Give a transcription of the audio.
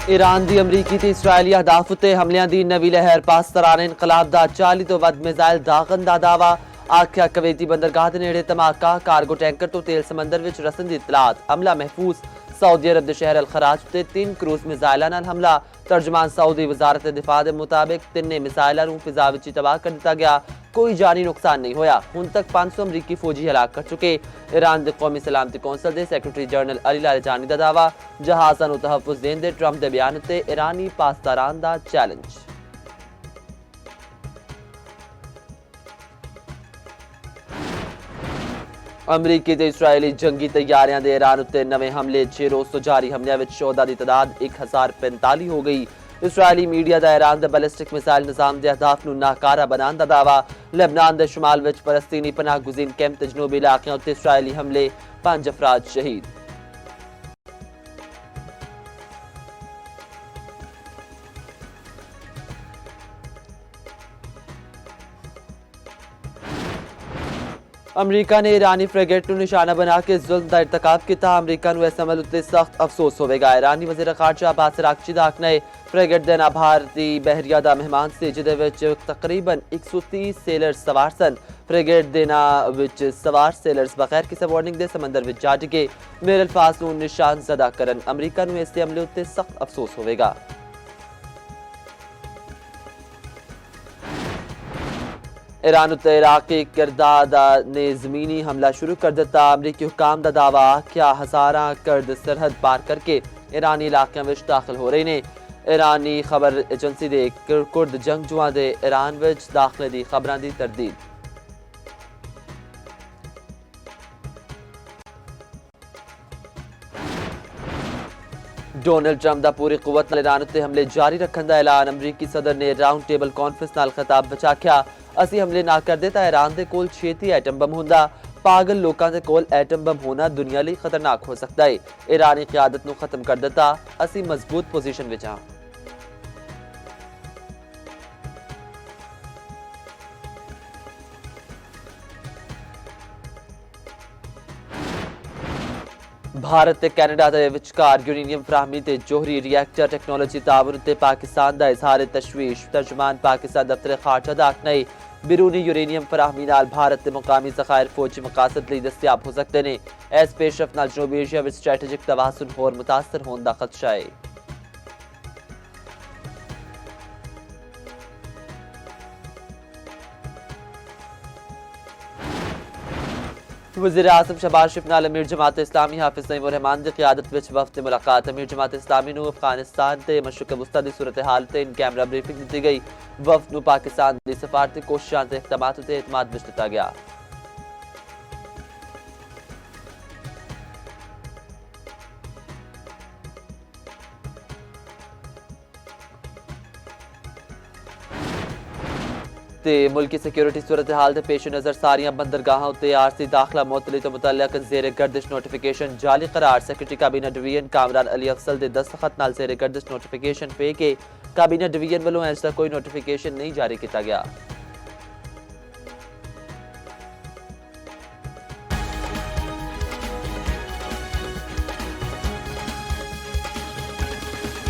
Iran दी अमरीकी ते Israeli अहदाफ उत्ते हमलियां दी नवी लहर पास तरान इनकलाब दा 40 तो वध मिसाइल दागन दा दावा आख्या कवेती बंदरगाह दे नेड़े धमाका कार्गो टैंकर तो तेल समंदर विच रसन दी इतलात अमला महफूज सऊदी अरब दे शहर अल खराज ते 3 क्रूज मिसाइलां नाल हमला तर्जमान सऊदी वजारत दिफा दे मुताबिक तिन्ने मिसाइलां नूं फिजा विच तबाह कर दिता गया कोई जानी नुकसान नहीं होया हुण तक 500 अमरीकी फौजी हलाक कर चुके ईरान दे कौमी सलामती कौंसल दे सैक्रटरी जनरल अली लालजानी दा दावा जहाज़ां नूं तहफ्फुज़ देण दे ट्रंप दे बयान उत्ते ईरानी पासदारान दा चैलेंज। अमरीकी ते इसराइली जंगी तैयारियां दे ईरान उत्ते नवे हमले 6 रोज़ तो जारी हमलियां विच शोहदा दी तादाद 1045 हो गई। इसराइली मीडिया दा ईरान दे बैलिस्टिक मिसाइल निजाम दे अहदाफ नूं नाकारा बनाने दा दावा लेबनान दे शुमाल विच फलस्तीनी पनाह गुज़ीन कैंप ते जनूबी इलाकें उत्ते इसराइली हमले 5 अफराद शहीद। अमरीका ने ईरानी फ्रिगेट नूं निशाना बना के जुल्म दा इर्तकाब किया अमरीका नूं इस अमल उत्ते सख्त अफसोस होवेगा। ईरानी वज़ीर खारजा अब्बास अरागची दा आखना है फ्रिगेट देना भारती बहरिया दा मेहमान सी जिहदे विच तकरीबन 130 सेलर्स सवार सन। फ्रिगेट देना विच सवार सेलर्स बगैर किसी वार्निंग दे समंदर विच जा डिगे मेरे अल्फाज नूं निशान ज़दा करन अमरीका नूं इस हमले उत्ते सख्त अफसोस होवेगा। ईरान उत्ते इराकी किरदाद ने जमीनी हमला शुरू कर दिता अमरीकी हुकाम दा दावा क्या हज़ारां कुर्द सरहद पार करके ईरानी इलाकों में दाखिल हो रहे ने। ईरानी खबर एजेंसी दे कुर्द जंगजुआं दे ईरान विच दाखले दी खबरां दी तरदीद। डोनाल्ड ट्रंप दा पूरी कुवत नाल ईरान उत्ते हमले जारी रखण दा ऐलान अमरीकी सदर ने राउंड टेबल कॉन्फ्रेंस नाल खिताब विच आख्या असी हमले ना करदे तां ईरान दे कोल छेती एटम बम हुंदा पागल लोकां दे कोल एटम बम होना दुनिया लई खतरनाक हो सकदा है। ईरानी क़यादत नूं खत्म कर दिता असी मजबूत पोजीशन विच हां। भारत ते कैनेडा दे विचकार यूरेनियम फराहमी ते जोहरी रिएक्टर टेक्नोलॉजी ताउन ते पाकिस्तान दा इजहार तशवीश तर्जुमान पाकिस्तान दफ्तर खारजा दा आखना है बिरूनी यूरेनियम फराहमी नाल भारत के मुकामी ज़खायर फौजी मकासद लई दस्तियाब हो सकते हैं। इस पेशरफ नाल जनूबी एशिया विच स्ट्रैटेजिक तवाज़ुन होर मुतासर होने दा खदशा है। वज़ीर आज़म शहबाज शरीफ नाल अमीर जमात इस्लामी हाफिज़ नईम उर रहमान दी क़यादत विच वफ़द मुलाकात अमीर जमात इस्लामी नूं अफगानिस्तान ते मशरिक़ वस्ता दी सूरत हाल ते इन कैमरा ब्रीफिंग दी गई। वफ़द नूं पाकिस्तान दी सफारती कोशिशां ते इक़दामात ते एतमाद विच दिता गया। ते मुल्की सिक्योरिटी सूरत हाल के पेश नज़र सारियां बंदरगाहां उत्ते आरसी दाखिला मुअत्तली तो मुतल्लक ज़ेर गर्दिश नोटिफिकेशन जाली करार सैक्रटरी काबीना डिवीजन कामरान अली अफसल के दस्तखत नाल ज़ेर गर्दिश नोटिफिकेशन पे के काबीना डिवीजन वालों ऐसा कोई नोटिफिकेशन नहीं जारी किया गया।